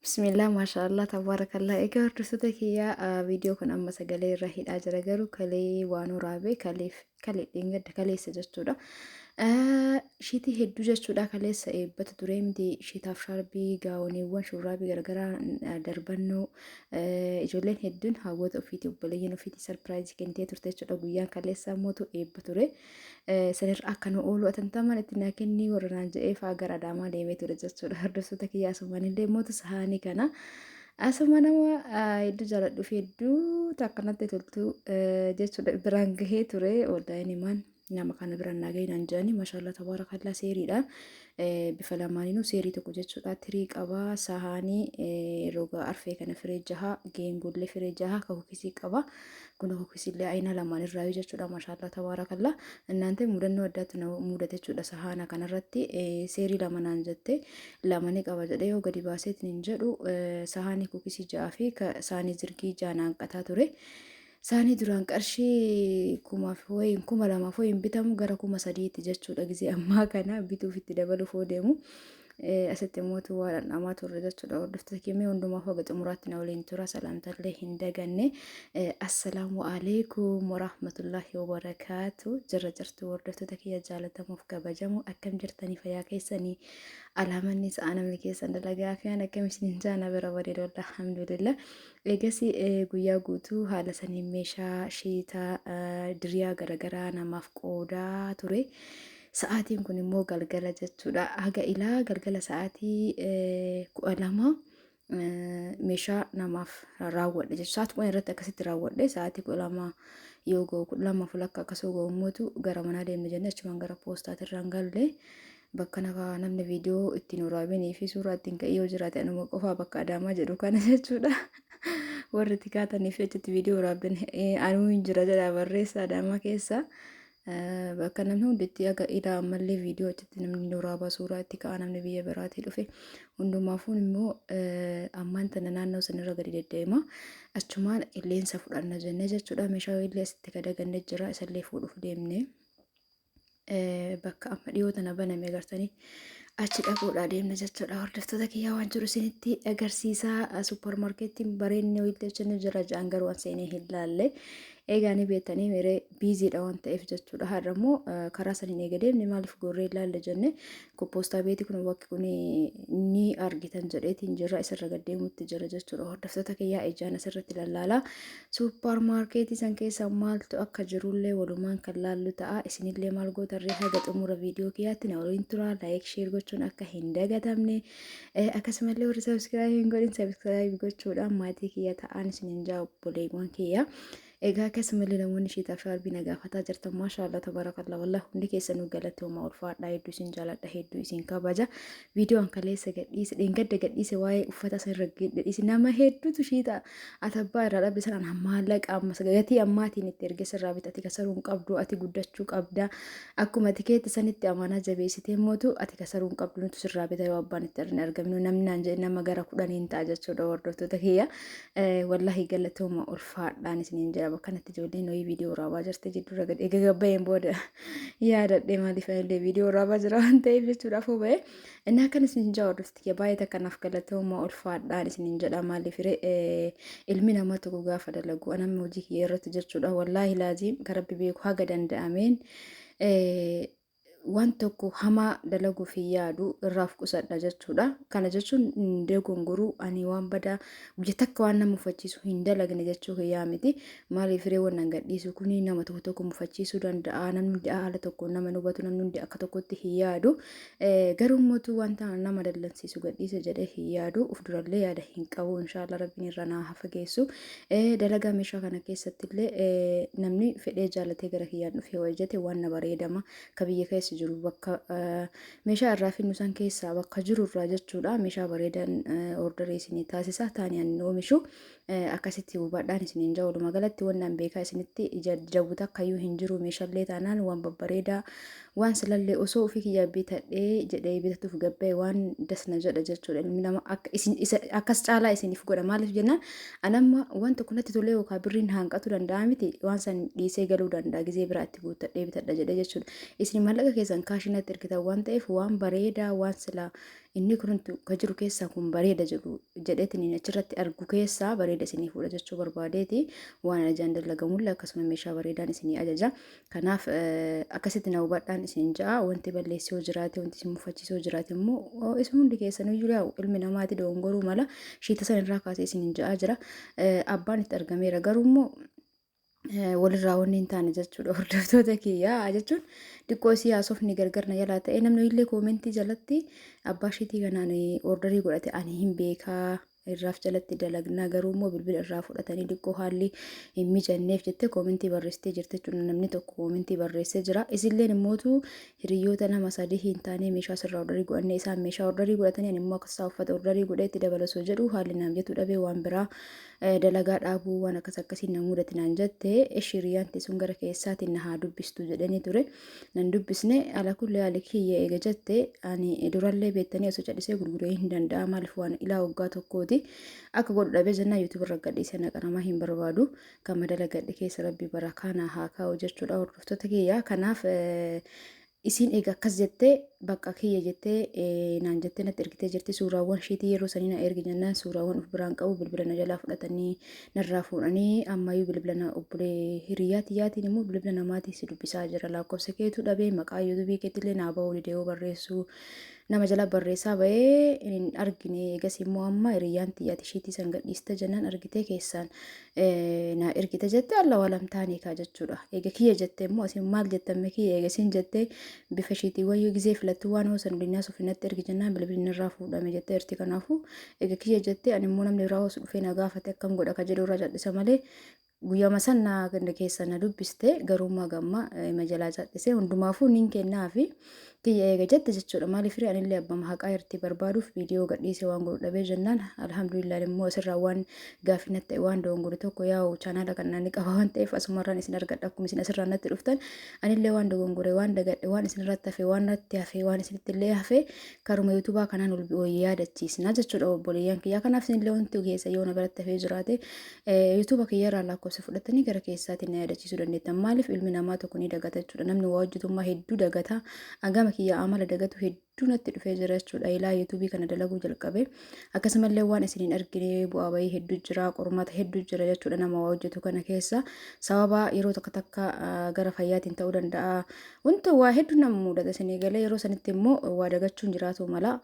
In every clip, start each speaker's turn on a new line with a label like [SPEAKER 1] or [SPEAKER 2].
[SPEAKER 1] Bismillah, maashaallah, tabaarakallah. Egaa hordoftoota kiyyaa viidiyoo kun amma sagalee irra hidhaa jira garuu kalee waan waraabee kalee dheengadda kaleessa jechuudha. Shiitii hedduu jechuudha kaleessa eebbata ture miti shiitaaf shaarbii gaawoniiwwan shurraabii garagaraa darbannoo ijoolleen hedduun hawwata ofiiti obboleeyyan ofiiti sarpiraayizii kennitee turte jechuudha guyyaan kaleessa mootu eebba ture. Sanirra akka nu oolu atantamaan itti naa kennii warra naan jedhee fa'aa gara adaamaa deemee ture jechuudha. Hordoftoota kiyyaa asumaan illee mootu sahaanii kana asuma nama hedduu jaaladhu fi hedduu takkanatti toltu jechuudha biraan gahee ture ooldaa'in himaan nama kana biraan naagahee naan jedhanii maashaallah tabaarakallaa seeriidhaan bifa lamaaniinuu seerii tokko jechuudha tirii qabaa sahaanii roga arfee kana firee jaha geengollee firee jaha ka kukisii qaba kun kukisillee ayina lamaan irraa jechuudha maashaallah tabaarakallaa እናንተ mudannoo addaatti na mudate jechuudha sahaana kanarratti seerii lama naan jette lamani qaba jedhee yoo gadi baaseetiin hin jedhu sahaanii kukisii jaha fi saanii zirgii jaha naan qataa ture. Saanii duraan qarshii kuma lamaaf wayiin bitamu gara 3,000 jechuudha gisee ammaa kana bituuf itti dabaluuf deemu. Asitti mootu waa dhandhamaa turre jechuudha. Hordoftoota keenya hundumaaf haga xumuraatti na waliin tura. Salaamtallee hin daganne. Assalaamu alaikum warahmatullahi wabarakaatu. Jirra jirtu hordoftoota kiyya jaalatamuuf kabajamu akkam jirtanii fayyaa keessanii alaamanni sa'a namni keessan dalagaa fi aan akkam isin jaana bira bareeda wallah alhamdulillah. Eegas guyyaa guutuu haala saniin meeshaa shiitaa diriyaa garagaraa namaaf qoodaa ture. Sa'aatiin kun immoo galgala jechuudha. Haga ilaa galgala sa'aatii 12 meeshaa namaaf raawwadhe jechuudha. Sa'aatii kun irratti akkasitti raawwadhe sa'aatii 12 yoo ga'u 12 fulakka akkasoo ga'u mootu gara manaa deemne jennee achumaan gara poostaati irraan galle bakka namni viidiyoo ittiin waraabanii fi suuraa ittiin ka'ee yoo jiraate anuma qofaa bakka adaamaa jedhu kana jechuudha. Warri itti kaatanii fi achitti viidiyoo waraabdan anuu hin jira jedha barreessa adaamaa keessa. Bakka namni hunditti aga ilaa ammallee viidiyoo achitti namni waraabaa suuraa itti ka'a namni biyya biraatii dhufe hundumaafuun immoo ammaan tana naannoo sanirra gadi deddeema achumaan illeensa fudhanna jennee jechuudha meeshaa illee asitti gadaganne jira isallee fuudhuuf deemne bakka amma dhiyoo tana baname agartanii achi dhaquudha deemna jechuudha. Hordoftoota kiyyaa waan jiru isinitti agarsiisaa suuparmaarkeettiin bareedni wayillee jira ja'an garuu waan seenee hin laalle. Eegaanii beektanii miree biiziidha waan ta'eef jechuudha. Har'a immoo karaa saniin eega deemne maaliif gorree ilaalle jenne poostaa beetii kun bakki kun ni argitan jedheetiin jira isarra gaddeemutti jira jechuudha. Hordoftoota kiyyaa ijaan asirratti lallaalaa suuparmaarkeetii san keessa maaltu akka jirullee walumaan kan laallu ta'a. Isinillee maal gootarree haga xumura viidiyoo kiyyaatti na waliin tura laayik sheer gochuun akka hin dagatamne akkasumallee warri sabiskiraayib hin godhin sabiskiraayib gochuudhaan maatii kiyya ta'an isinin jaa obboleewwan kiyya. Egaa akkasumallee namoonni shiitaaf shaarbii na gaafataa jirtan maashaallah tabarakallah wallah hundi keessanuu galatooma ulfaadha hedduu isin jaaladha hedduu isin kabaja viidiyoon kaleessa gadhiise dheengadda gadhiise waa'ee uffata sirra gadhiise nama hedduutu shiita atabbaa irraa dhabde sanaan maallaqa ammas gatii ammaatiin itti erge sirraa bitati kasaruun qabdu ati guddachuu qabda akkuma tikeetti sanitti amanaa jabeessitee mootu ati kasaruun qabdu nutu sirraa bita yoo abbaan itti argamnu namni naan jedhe nama gara 10 ta'a jechuudha hordoftoota kiyya wallahi galatooma ulfaadhaan isiniin jira. Kanatti ijoolleen wayii viidiyoo waraabaa jirti jidduu gadi eega gabbayeen booda yaadadhe maaliif illee viidiyoo waraabaa jira waan ta'eef jechuudhaaf huba'e inni akkan isin jaa hordofti baay'ee kanaaf galatooma ulfaadhaan isin jedha maaliif ilmi namaa tokko gaafa dalagu namni hojii kiyya irratti jechuudha wallaahi laaziim karabbi beeku haga danda'ameen waan tokko hamaa dalaguuf hin yaadu irraaf qusadha jechuudha. Kana jechuun dogongoruu ani waan badaa guyya takka waan nama mufachiisu hin dalagne jechuu hiyyaa miti. Maaliif reewwan nan gadhiisu kuni nama tokko tokko mufachiisuu danda'a namni hundi haala tokko nama hubatu namni hundi akka tokkotti hin yaadu. Garuu mootuu wanta nama dallansiisu gadhiise jedhee hin yaadu uf durallee yaada hin qabu inshaallah rabbiin irra naa haa fageessu. Dalagaa meeshaa kana keessatti illee namni fedhee jaalatee gara kiyyaan dhufee wajjate waan na bareedama ka biyya keessa jiru bakka meeshaa irraa finnu san keessaa bakka jiru irraa jechuudha meeshaa bareedan ordarii isinii taasisa taaniyaan oomishu akkasitti hubadhaan isiniin jaa walumaa galatti waan beekaa isinitti jawwuta akkayyuu hin jiru meeshaallee taanaan waan babbareedaa waan silallee osoo ofii kiyyaa bitadhee jedhee bitatuuf gabbee waan dasna jedha jechuudha ilmi nama akkas caalaa isiniif godha maaliif jennaan anamma waan tokko natti tolee yookaan birriin hanqatu danda'a miti waan san dhiisee galuu danda'a gizee biraatti guuttadhee bitadha jedhee jechuudha isin mallaqa keessan kaashinatti ergitan waan ta'eef waan bareedaa waan silaa inni kuntu ka jiru keessaa kun bareeda jedheetiin achirratti argu keessaa bareeda isinii fuudha jechuu barbaadeeti waan ajajaan dalagamulle akkasuma meeshaa bareedaan isinii ajaja. Kanaaf akkasitti na hubadhaan isin ja'a wanti balleessoo jiraate wanti isin mufachiisoo jiraate immoo isin hundi keessanuu jiru ilmi namaati dogongoruu mala shiita san irraa kaasee isin ja'a jira. Abbaan itti argameera garuu immoo walirraa wanni hin taane jechuudha hordoftoota kiyyaa jechuun xiqqoo siyaasofni gargar na jalaa ta'e namni illee koomentii jalatti abbaa shiitii kanaan ordarii godhate ani hin beekaa irraaf jalatti dalagnaa garuu immoo bilbila irraa fudhatanii xiqqoo haalli hin mijanneef jettee koomentii barreessitee jirti jechuudha. Namni tokko koomentii barreessee jira. Isilleen immootu hiriyoota nama sadii hin taane meeshaa sirraa ordarii godhannee isaan meeshaa ordarii godhatanii ani immoo akkasaa uffata ordarii godhee itti dabalasoo jedhu haalli naam jettu dhabee waan biraa dalagaa dhaabuu waan akkasiin na mudate naan jette hiriyaanti sun gara keessaatiin na haa dubbistu jedhanii ture. Nan dubbisne ala kullee haali kiyya eega jette ani durallee beektanii osoo cadhisee gurguree hin danda'a maaliif waan ilaa waggaa tokkooti akka godhu dhabee jennaa yuutuub irra gadhiisee naqanamaa hin barbaadu kan madala gadhi keessa rabbi barakaa na haa kaa'u jechuudha hordoftoota kiyya. Kanaaf isin eega akkas jettee bakka kiyya jettee naan jettee natti ergitee jirti suuraawwan shiitii yeroo sanii na ergi jennaan suuraawwan of biraan qabu bilbila na jalaa fudhatanii narraa fuudhanii ammayyuu bilbila na obbolee hiriyyaatiin immoo bilbila namaatii si dubbisaa jira lakkoofsa keetu dhabee maqaa yuutuubii keetillee naa ba'uu didee barreessuu nama jala barreessaa ba'ee hin argine eegas immoo amma hiriyyaan xiyyaati shiitii san gadhiiste jennaan argitee keessaan na ergite jette alla walamtaanii kaa jechuudha. Eega kiyya jette immoo asin maal jettame kiyya eegasiin jette bifa shiitii wayyuu gizee filattuu waan hoosan addunyaa sofinatti ergi jennaan bilbilli irraa fuudhame jette erti kanaafuu eega kiyya jette ani immoo namni biraa hoos dhufee na gaafate akkam godha ka jedhu irraa cadhisa malee guyyaa masannaa ganda keessa na dubbiste garummaa gamma majalaa cadhise hundumaafuu nin kennaa fi kiyya eega jette jechuudha. Maaliif firee anillee abbama haqaa irratti barbaaduuf viidiyoo gadhiise waan godhu dhabee jennaan alhamdulillah immoo asirraa waan gaafii ta'e waan dogongore tokko yaa'u chaanaala kan nani qaba waan ta'eef asumarraan isin argadha akkuma isin asirraa natti dhuftan anillee waan dogongore waan dagadhe waan isin irratti hafe waan natti hafe waan isinitti illee hafe karuma yuutuubaa kanaan ol yaadachiisna jechuudha obboleeyyan kiyyaa. Kanaaf isinillee wanti keessa yoo na biratti hafee jiraate yuutuuba kiyyarraa lakkoofsa fudhatanii gara keessaatiin na yaadachiisuu dandeettan. Maaliif ilmi namaa tokko ni dagata jechuudha. Namni waa hojjetummaa hedduu dagata agama kiyya amala dagatu hedduu natti dhufee jira jechuudha. Ilaa yuutuubii kana dalaguu jalqabe akkasumallee waan isiniin argine bu'aa bahii hedduu jira qormaata hedduu jira jechuudha. Nama waa hojjetu kana keessa sababa yeroo takka gara fayyaatiin ta'uu danda'a wanta waa hedduu nama mudata isinii galee yeroo sanitti immoo waa dagachuun jiraatu mala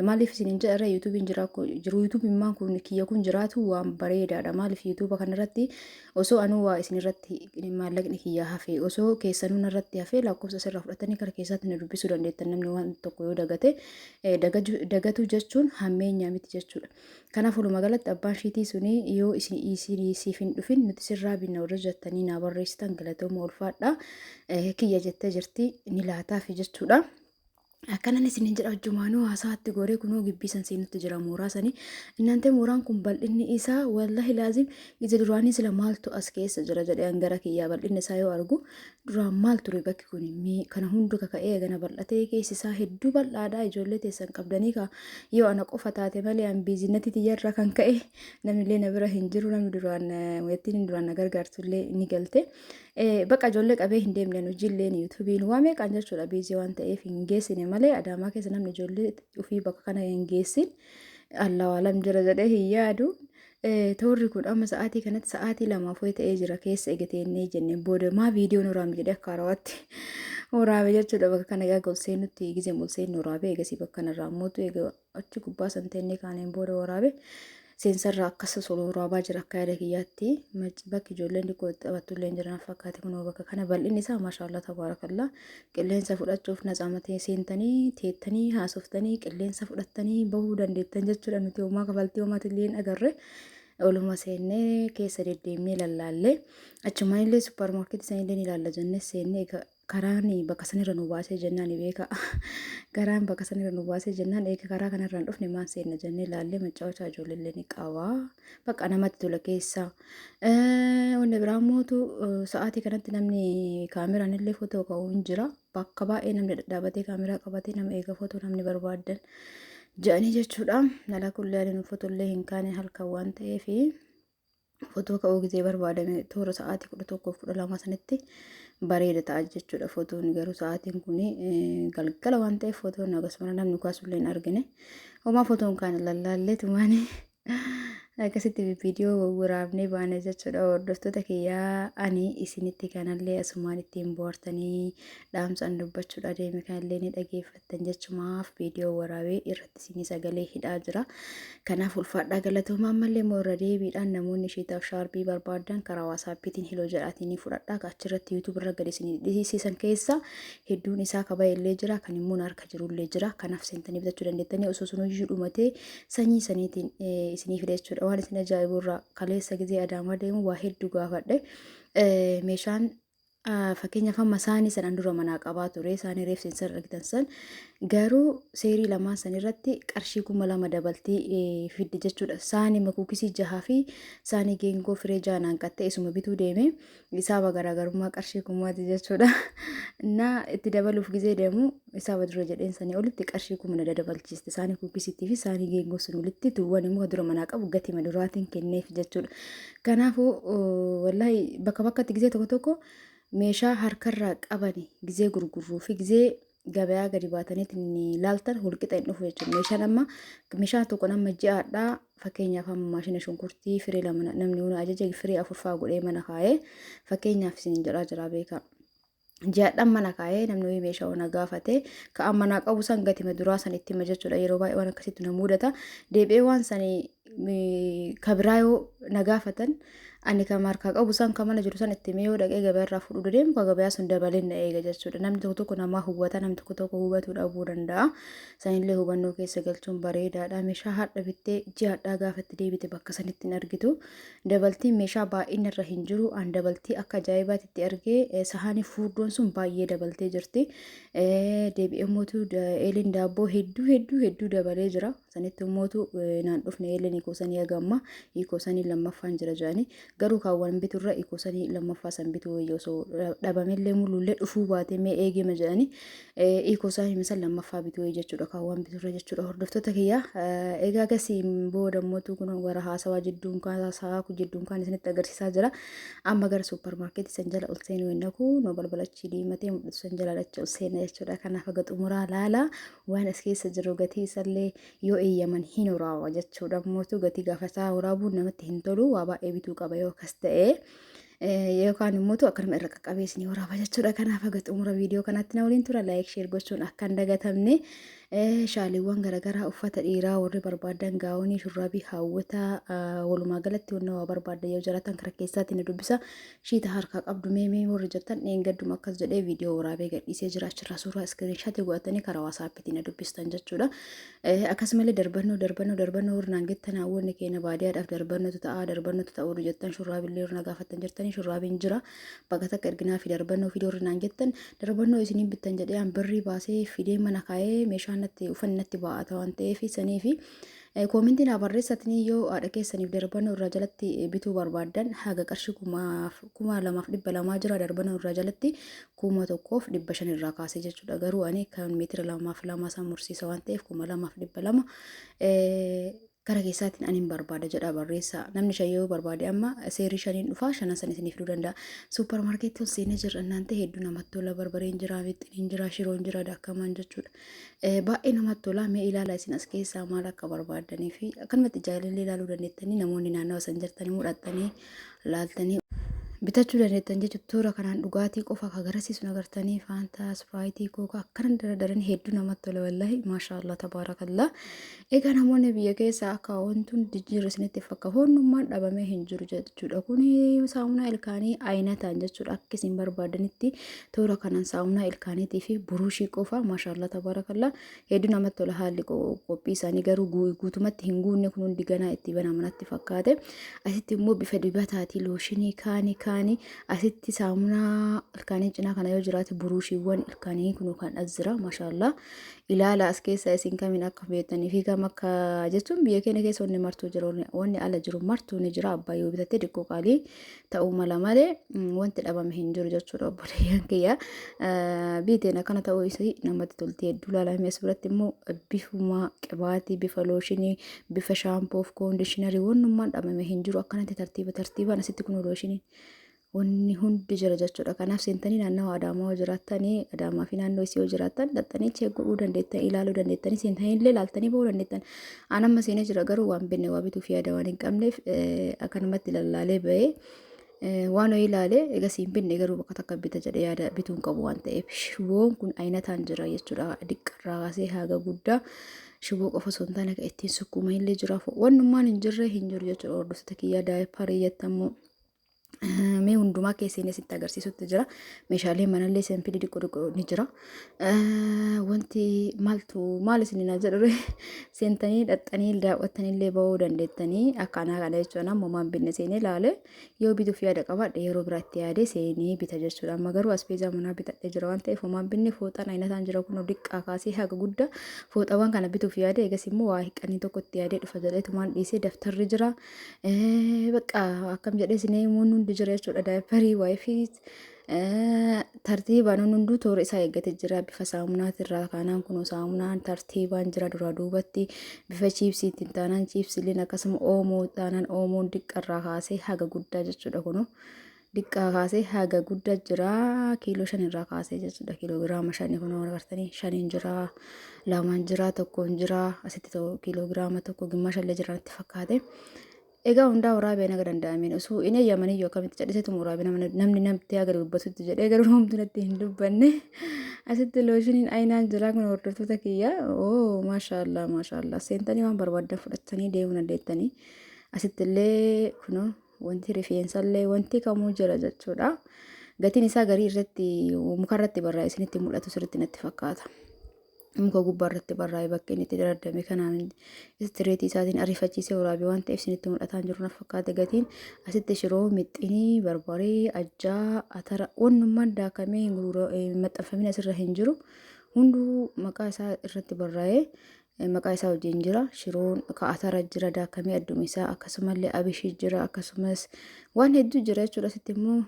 [SPEAKER 1] maaliif isiniin jedhara yuutuubiin jiru yuutuubiin kun kiyya kun jiraatu waan bareedaadha. Maaliif yuutuuba kanarratti osoo anuu waa isinirratti maallaqni kiyya hafe osoo keessanuu irratti hafe lakkoofsa sirraa fudhatanii gara keessaatti na dubbisuu dandeettan. Namni waan tokko yoo dagate dagatu jechuun hammeenyaa miti jechuudha. Kanaaf walumaa galatti abbaan shiitii suni yoo isin siif hin dhufin nuti sirraa binna warra jettanii naa barreessitan galatooma ulfaadha kiyya jettee jirti ni laataafi jechuudha. Akkanan isiniin jedha hojjumaanuu haasaatti goree kunoo gibbiisan seenutti jira mooraa sanii innante mooraan kun bal'inni isaa wallahi laazim ija duraanii sila maaltu as keessa jira jedhee angara kiyyaa bal'inni isaa yoo argu duraan maal ture bakki kun kana hundu kaka'ee gana bal'atee keessi isaa hedduu bal'aadhaa ijoollee teessan qabdanii ka yoo ana qofa taate malee an biizinatti tiyyarra kan ka'e namni illee na bira hin jiru namni duraan wayittiin duraan na gargaartullee ni galte bakka ijoollee qabee hin deemne hojiilleen yuutuubiin waa meeqaan jechuudha biizii waan ta'eef hin geessine malee adaamaa keessa namni ijoollee ofii bakka kana hin geessin allawaalam jira jedhee hin yaadu. Toorri kun amma sa'aatii kanatti sa'aatii lamaaf ho'i ta'ee jira keessa eegateennee jennee booda maa viidiyoon waraabne jedhee akka harawaatti waraabe jechuudha. Bakka kana egaa golsee nutti gizee molseen waraabe eegasii bakka kanarraa mootu eega achi gubbaa santeennee kaaneen booda waraabe seensarraa akkas solo waraabaa jira akka yaada kiyyaatti bakki ijoolleen xiqqoo taphattullee jiran fakkaate kunoo bakka kana bal'inni isaa maashaallah tabaarakallaa qilleensa fudhachuuf naxaamatee seentanii teettanii haasoftanii qilleensa fudhattanii bahuu dandeettan jechuudha. Nuti homaa kafaltii homaatillee hin agarre oluma seennee keessa deddeemnee lallaallee achumaan illee supparmaarkeetii sanillee ni ilaalla jennee seennee karaan bakka sanirra nu baasee jennaan beeka garaan bakka sanirra nu baasee jennaan eega karaa kanarra hin dhufne maan seenna jennee ilaallee macaawachaa ijoollee ni qabaa bakka namatti tola keessa wanni biraa mootu sa'aatii kanatti namni kaameraan illee footoo ka'uu hin jira bakka baay'ee namni dhadhaabatee kaameraa qabatee nama eega footoo namni barbaadan jedhanii jechuudha. Nala kullee footollee hin kaane halkan waan ta'eef footoo ka'uu gisee barbaadame toora sa'aatii 11:12 sanitti bareeda ta'a jechuudha. Footoon garuu sa'aatiin kun galgala waan ta'eef footoon akkasuma namni kaasullee hin argine. Homaa footoon kan lallaallee tumaanii akkasitti viidiyoo waraabnee baane jechuudha. Hordoftoota kiyyaa ani isinitti kanallee asumaan ittiin bohaartanii dhaamsaan dubbachuudha deeme kanallee ni dhageeffattan jechumaaf viidiyoo waraabee irratti isinii sagalee hidhaa jira. Kanaaf ulfaadhaa galatoomaa ammallee moorra deebiidhaan namoonni isheetaaf shaarbii barbaadan karaa waasaappiitiin hiloo jedhaatiin fudhadhaa. Achirratti yuutuub irra gadi isinii dhiyeessisan keessa hedduun isaa kaba illee jira, kan immoo harka jirullee jira. Kanaaf seentanii bitachuu dandeettanii osoo sun hojii dhumatee sanyii saniitiin isinii fideechuudha. Waan isin ajaa'ibu irraa kaleessa gisee Adaamaa deemu waa hedduu gaafadhe. Meeshaan fakkeenyaaf amma saanii sanaan dura manaa qabaa ture. Saanii reefseensa argitan san garuu seerii lamaan san irratti qarshii 2,000 dabaltii fidde jechuudha. Saanii makuukisii 6 fi saanii geengoo firee 6 hanqattee isuma bituu deeme. Isaaba garaagarummaa qarshii 1,000 jechuudha. Naa itti dabaluuf gisee deemu isaaba dura jedheen sanii olitti qarshii 1,000 dabalchiiste. Saanii kuukisiitii fi saanii geengoo sun olitti tuwwan immoo dura manaa qabu gatii maduraatiin kenneef jechuudha. Kanaafuu wallahi bakka bakkatti gisee tokko tokko meeshaa harkarraa qabani gisee gurgurruu fi gisee gabayaa gadi baataniitiin ilaaltan walqixa hin dhufu jechuudha. Meeshaan tokko nama ji'aadhaa fakkeenyaaf amma maashina shunkurtii firee lama namni hunda ajaja firee 4 fa'aa godhee mana kaa'ee fakkeenyaaf isin jira beekaa. Ji'aadhaan mana kaa'ee namni meeshaa ona gaafate ka'an manaa qabu san gati maduraa san itti hima jechuudha. Yeroo baay'ee waan akkasitti na mudata. Deebi'ee waan sanii kabiraa yoo na gaafatan ani kan markaa qabu san kan mana jiru san itti mee yoo dhaqee gabaa irraa fudhu deemu kan gabayaa sun dabaleen na eega jechuudha. Namni tokko tokko namaa hubata, namni tokko tokko hubachuu dhabuu danda'a. Sanillee hubannoo keessa galchuun bareedaadha. Meeshaa hadha bittee ji'aadhaa gaafatti deebite bakka sanitti hin argitu. Dabaltiin meeshaa baay'een irra hin jiru. An dabaltii akka ajaa'ibaatti argee sahaanii furdoon sun baay'ee dabaltee jirti. Deebi'ee mootu eeliin daabboo hedduu dabalee jira. Sanitti mootu naan dhufne eeliin hiikoosanii agamma hiikoosanii lammaffaan jira jedhanii. Garuu kaawwan biturra hiikoosanii lammaffaa san bituu osoo dhabamellee mulullee dhufuu baatee mee eegima jedhanii hiikoosanii misal lammaffaa bituu jechuudha kaawwan biturra jechuudha. Hordoftoota kiyyaa egaa gasiin booda mootu kun gara haasawaa jidduun kan haasawaa jidduun kan isinitti agarsiisaa jira. Amma gara suuparmaarkeetii san jala ol seenuu hin dhaku no balbalachi diimatee mul'atu san jala lacha ol seena jechuudha. Kanaaf aga xumuraa laala waan as keessa jiru gatii isallee yoo eeyyaman hin uraawa jechuudha. Mootu gatii gaafataa waraabuun namatti hin tolu waa baay'ee bituu qaba yoo akkas ta'e yookaan immoo akkanuma irra qaqqabeessinii waraaba jechuudha. Kanaaf aga xumura viidiyoo kanatti na waliin tura laayik sheer gochuun akka hin dagatamne. Shaaliiwwan garaagaraa uffata dhiiraa warri barbaadan gaawonii shurraabii hawwataa walumaa galatti wanna waa barbaadan yoo jiraatan karaa keessaatiin na dubbisa. Shiita harkaa qabdu mee warri jettan dheengadduma akkas jedhee viidiyoo waraabee gadhiisee jira. Achirraa suuraa iskiriinshaatii godhatanii karaa waasaappiitiin na dubbistan jechuudha. Akkasumallee darbannoo warri naan gettan hawwanni keenya baadiyyaadhaaf darbannootu ta'a warri jettan shurraabiillee warri na gaafatan jirtanii shurraabiin jira. Bakka takka erginaa fi darbannoo fidee warri naan gettan darbannoo isiniin bittan jedhee an birrii baasee fidee mana kaa'ee meeshaan ufannatti ba'ata waan ta'eef sanii fi koomentiin barreessatanii yoo haadha keessaniif darbannoo irraa jalatti bituu barbaadan haga qarshii 2,200 jira darbannoo irraa jalatti 1,100 irraa kaasee jechuudha. Garuu ani kan meetira 2 san mursiisa waan ta'eef 2,200 kara keessaatiin ani barbaada jedha barreessa. Namni shayyoo barbaade amma seerii 5 dhufa 5 san isiniif fiduu danda'a. Suuparmaarkeetiin seenee jira እናንተ hedduu namatti tola barbareen jira mixiniin jira shiroon jira dakkamaan jechuudha. Baay'ee namatti tola mee ilaalaa isin as keessaa maal akka barbaadanii fi akkanumatti jaalallee ilaaluu dandeettanii namoonni naannawa san jirtanii mudhattanii laaltanii bitachuu dandeettan jechuudha. Toora kanaan dhugaatii qofa akka agarsiisu agartanii faantaa spiraayitii kookaa akkana dardaranii hedduu namatti tola wallahi maashaallah tabaarakallah. Egaa namoonni biyya keessaa akka wantuun jijjiirra isinitti fakkaatu hoonnummaan dhabamee hin jiru jechuudha. Kuni saamunaa ilkaanii ayinataan jechuudha. Akka isin barbaadanitti toora kanaan saamunaa ilkaaniitii fi buruushii qofa maashaallah tabaarakallah hedduu namatti tola. Haalli qophii isaanii garuu guutumatti hin guunne kun hundi ganaa itti banamanatti fakkaate. Asitti immoo bifa dibataatii looshinii kaanii ilkaanii asitti saamunaa ilkaanii cinaa kana yoo jiraate buruushiiwwan ilkaanii kun kan as jira maashaallah. Ilaala as keessa isin kamiin akka beektanii fi kam akka jechuun biyya keenya keessa wanni martuu jiru wanni ala jiru martuu ni jira. Abbaa yoo bitatte diqqoo qaalii ta'uu mala malee wanti dhabame hin jiru jechuudha obboleeyyan kiyya. Biiteen akkana ta'uu isii namatti tolti hedduu laalamee as biratti immoo bifuma qibaatii bifa looshinii bifa shaampoo fi koondishinarii wannummaan dhabame hin jiru. Akkanatti tartiibaan asitti kun looshinii wanni hundi jira jechuudha. Kanaaf seentanii naannawaa Adaamaa yoo jiraatanii Adaamaa fi naannoo isii yoo jiraattan dhaxxanii cheekuu dandeettan ilaaluu dandeettanii seentanii illee ilaaltanii bahuu dandeettan. Aan amma seenee jira garuu waan binne waa bituu fi yaada waan hin qabneef akkanumatti lallaalee bahee waan ho'i ilaalee egaa siin binne garuu bakka takka bita jedhee yaada bituun qabu waan ta'eef shiboon kun ayinataan jira jechuudha. Diqqarraa kaasee haga guddaa shiboo qofa osoo hin taane ittiin sukkuma illee jira wannummaan hin jirre hin jiru jechuudha. Hordoftoota kiyyaa daayiparii jettamuu mee hundumaa keesseen asitti agarsiisutti jira. Meeshaalee manallee sempilii xiqqoo ni jira. Wanti maal isin na jedhu seentanii dhaxxanii daawwattanii illee bahuu dandeettanii akkanaa kana jechuudha. Amma maan binne seenee ilaale yoo bituuf yaada qabaadhe yeroo biraatti yaadee seenee bita jechuudha. Amma garuu aspeezaa manaa bitadhee jira waan ta'eef maan binne fooxaan ayinataan jira kun diqqaa kaasee haga guddaa fooxaawwan kana bituuf yaade egas immoo waa hiqqanii tokkotti yaadee dhufa jedheetumaan dhiisee daftarri jira. Bakka akkam jedhee sinee muun hundi jira jechuudha. Daayiparii waayifii tartiibaan hunduu toora isaa eeggate jira. Bifa saamunaatirraa kaanaan kun saamunaan tartiibaan jira dura duubatti bifa chiipsiitiin taanaan chiipsiiliin akkasuma oomoo taanaan oomoon diqqarraa kaasee haga guddaa jechuudha. Kun diqqaa kaasee haga guddaa jira. Kiiloo 5 irraa kaasee jechuudha. Kiiloogiraama 5 kun agartanii 5 jira, 2 jira, 1 jira. Asitti kiiloogiraama 1 gimmaasha illee jira natti fakkaate. Egaa hundaa waraabee naga danda'ameen osoo inni eeyyamanii yoo akkamitti cadhiseetu waraabee namni namti agar dubbatutti jedhee garuu homtuu natti hin dubbanne. Asitti looshiiniin ayinaan jira kun hordoftoota kiyya. Maashaallah seentanii waan barbaadan fudhatanii deemuu dandeettanii. Asitti illee kun wanti rifeensallee wanti kamuu jira jechuudha. Gatiin isaa garii irratti mukarratti barraa'e isinitti mul'atu sirriitti natti fakkaata. Muka gubbaa irratti barraa'e bakka inni itti daradame kanaan istireetii isaatiin ariifachiisee waraabee waan ta'eef isinitti mul'ataan jiru naaf fakkaate. Gatiin asitti shiroo, mixinii, barbaree, ajjaa, atara wannummaan daakamee maxxanfamina asirra hin jiru. Hunduu maqaa isaa irratti barraa'ee maqaa isaa wajjin jira. Shiroon atara jira daakamee adduma isaa akkasumallee abishii jira akkasumas waan hedduu jira jechuudha. Asitti immoo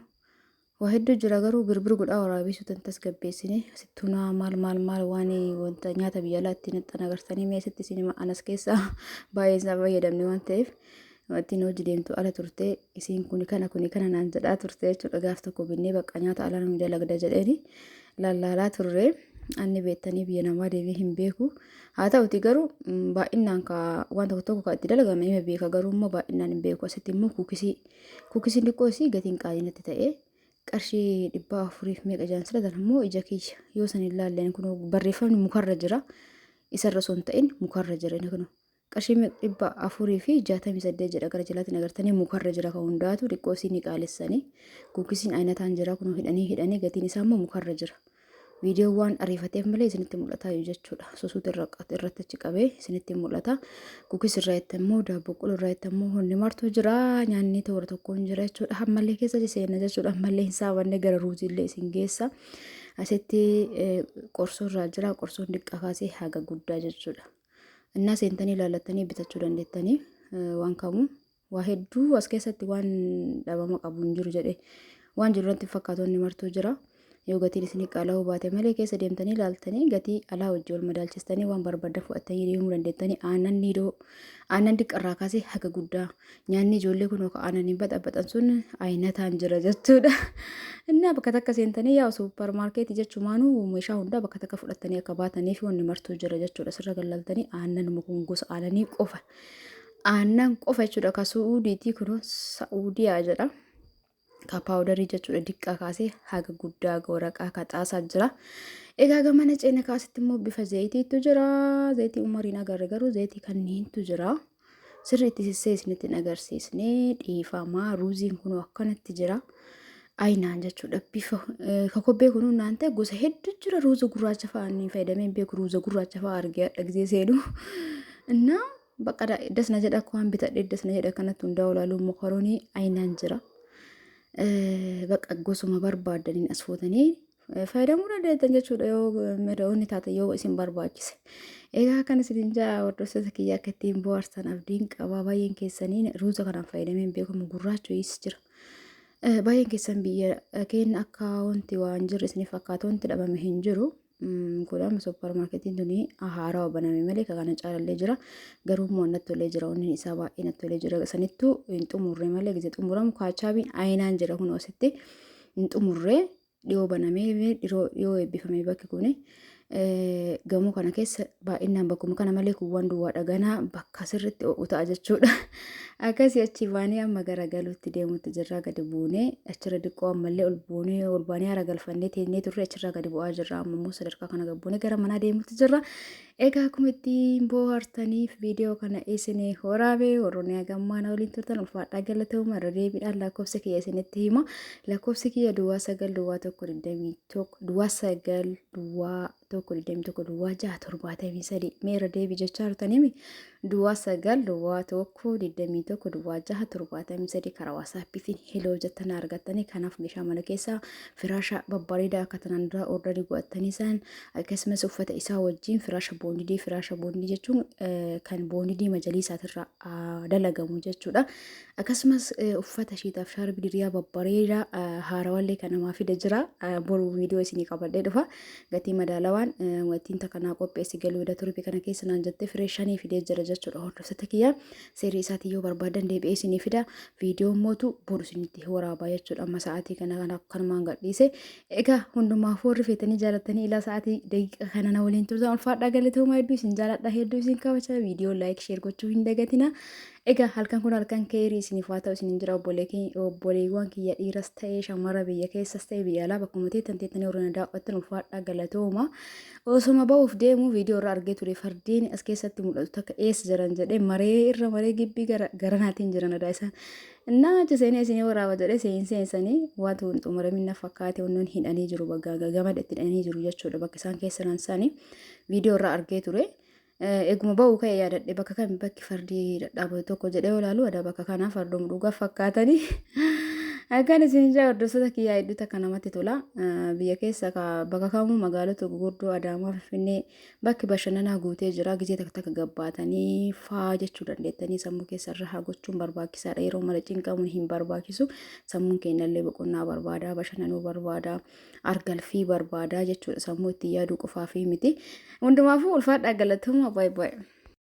[SPEAKER 1] waa hedduu jira garuu birbir godhaa waraabessu tan tasgabbeessine asitti hunaa maal waan wanta nyaata biyya alaatti nixxan agartanii mee asitti isin anas keessa baay'ee isaa fayyadamne waan ta'eef ittiin hojii deemtu ala turte isin kuni kana naan jedhaa turte jechuudha. Gaaf tokko binnee bakka nyaata alaa nu dalagda jedheeni lallaalaa turre anni beektanii biyya namaa deemee hin beeku. Haa ta'uti garuu baay'inaan waan tokko kan itti dalagame hima beeka garuu immoo baay'inaan hin beeku. Asitti immoo kuukisiin xiqqoo isii gatiin qaalii natti ta'ee qarshii 400 meeqa jaansila tan immoo ija kiyya yoo san ilaalleen kun barreeffamni mukarra jira. Isarra osoo hin ta'in mukarra jira inni kun qarshii 468 jedha gara jalaatiin agartanii mukarra jira kan hundaatu xiqqoo isii ni qaalessanii kuukisiin ayinataan jira kun hidhanii gatiin isaa immoo mukarra jira. Viidiyoo waan ariifateef malee isinitti mul'ataa jechuudha. Sosuuti irratti achi qabee isinitti mul'ata. Kuukis irraa ittammoo daabboo quloo irraa ittammoo honni martuu jira. Nyaanni toora tokkoon jira jechuudha. Ammallee keessa seenna jechuudha. Ammallee hin saabanne gara ruuziillee isin geessa. Asitti qorsoo irraa jira. Qorsoon diqqaa kaasee haga guddaa jechuudha. Innaa seentanii ilaalattanii bitachuu dandeettanii waan kamuu waa hedduu as keessatti waan dhabama qabu hin jiru jedhee waan jiru irratti fakkaatonni martuu jira. Yoo gatiin isin qaala'uu baate malee keessa deemtanii ilaaltanii gatii alaa wajjin wal madaalchistanii waan barbaadan fudhattanii deemuu dandeettanii. Aannan diqqarraa kaasee haga guddaa nyaanni ijoollee kun aananiin baxabaxan sun ayinataan jira jechuudha. Innaa bakka takka seentanii yaa suupparmaarkeetii jechuumaanuu meeshaa hundaa bakka takka fudhattanii akka baatanii fi wanni martuu jira jechuudha. Sirra gallaltanii aannan kun gosa aananii qofa. Aannan qofa jechuudha. Akka Suudiitii kun Saa'uudiyaa jedha. Ka paawudarii jechuudha diqqaa kaasee haga guddaa waraqaa ka xaasaa jira. Egaa gamana ceena kaasitti immoo bifa zayitiitu jira. Zayitii umariin agarre garuu zayitii kanniintu jira. Sirriitti sissee isinitti agarsiisnee dhiifamaa ruuziin kun akkanatti jira. Ayinaan jechuudha bifa kokobbee kun naan ta'e gosa hedduu jira. Ruuza gurraacha fa'aa fayyadamee beeku ruuza gurraacha fa'aa argee dhagsee seenu. Innaa bakka dasna jedha waan bitadhee dasna jedha kanatti hundaa olaaluun makaroonii ayinaan jira. bakka gosuma barbaadaniin as fuutanii fayyadamuu dandeettan jechuudha yoo miidhagina taate yoo isin barbaachise. Egaa kan isin jaa hordoftoota kiyya akka ittiin bohaarsan abdiin qaba baay'een keessanii ruuza kanaan fayyadameen beekamu gurraachis jira. Baay'een keessan biyya keenya akka wanti waan jirre isiniif fakkaatu wanti dhabame hin jiru. Kudhaan suppermaarketiin tuni haaraa baname malee kana caalallee jira. Garuu immoo natti tolee jira wanni isaa baay'ee natti tolee jira. Sanittuu hin xumurre malee gisee xumuramu kaachaabiin ayinaan jira kun asitti hin xumurre dhiyoo banamee dhiyoo eebbifamee bakki kuni. Gamoo kana keessa baay'inaan bakkuma kana malee kuuwwan duwwaadha ganaa bakka sirriitti ho'u ta'a jechuudha. Akkasii achi baanee amma garagaluutti deemutti jirra gadi buunee achirra diqqoo ammallee ol baanee haara galfannee teennee turre achirraa gadi bu'aa jirra amma immoo sadarkaa kana gabbuunee gara manaa deemutti jirra. Egaa akkuma ittiin bohaartaniif viidiyoo kana isinii waraabee warroonni hagammaan waliin turtan ulfaadhaa galatooma irra deebiidhaan lakkoofsa kiyya isinitti hima. Lakkoofsi kiyya duwwaa 9 duwwaa 6 meera deebii jechaa turtaniimi duwwaa 9 duwwaa 6 karaa waasaappiitiin heloo jettan argattanii kanaaf meeshaa mana keessaa firaasha babbareedaa akka tanaan dura ordanii godhattanii isaan akkasumas uffata isaa wajjin firaasha boondii jechuun kan boondii majaliisaatirraa dalagamu jechuudha. Akkasumas uffata shiitaaf shaarbii diriyaa babbareedaa haarawallee kan namaa fida jira. Boru viidiyoo isinii qabadhee dhufa. Gatii madaalawaan wattiin takkanaa qopheessi galuu turbii kana keessa naan jettee fireeshanii fidee jira jechuudha. Hordoftoota kiyya seerii isaatii yoo barbaadan deebi'ee isinii fida. Viidiyoo mootu boru isinitti waraabaa jechuudha. Amma sa'aatii kana kanumaan gadhiise. Egaa hundumaaf warri feetanii jaalattanii ilaa sa'aatii daqiiqa kana na waliin turtan ulfaadhaa galatoomaa hedduu isin jaaladha hedduu isin kabaja. Viidiyoo laayik sheer gochuu hin dagatina. Egaa halkan kun halkan keerii isiniif haa ta'u isiniin jira obboleewwan kiyya dhiiras ta'ee shamara biyya keessas ta'ee biyya alaa bakkuma teettanii warra na daawwattan ulfaadhaa galatooma. Osuma ba'uuf deemu viidiyoo irraa argee ture fardeen as keessatti mul'atu takka eessa jiran jedhee maree gibbii garanaatiin jiran adda isaan. Naa jiseenii isinii waraaba jedhee seensanii waatu hin xumuramin na fakkaate wannoon hidhanii jiru gamada itti hidhanii jiru jechuudha bakka isaan keessa isaanii viidiyoo irraa argee ture. Eeguma ba'uu ka'ee yaadadhe bakka kam bakki fardii dhadhaabatu tokko jedhee olaalu aadaa bakka kanaa fardoom dhugaa fakkaatanii. Akkan isin jaa hordoftoota kiyyaa hedduutu akka namatti tola. Biyya keessa bakka kamuu magaalota gurguddoo Adaamaa Finfinnee bakki bashannanaa guutee jira. Gizee takka gabbaatanii faa jechuu dandeettanii sammuu keessarra haa gochuun barbaachisaadha. Yeroo mala cinqamuun hin barbaachisu. Sammuun keenyallee boqonnaa barbaada, bashannanuu barbaada, argalfii barbaada jechuudha. Sammuu itti yaaduu qofaa fi miti. Hundumaafuu ulfaadhaa galatooma baay'ee.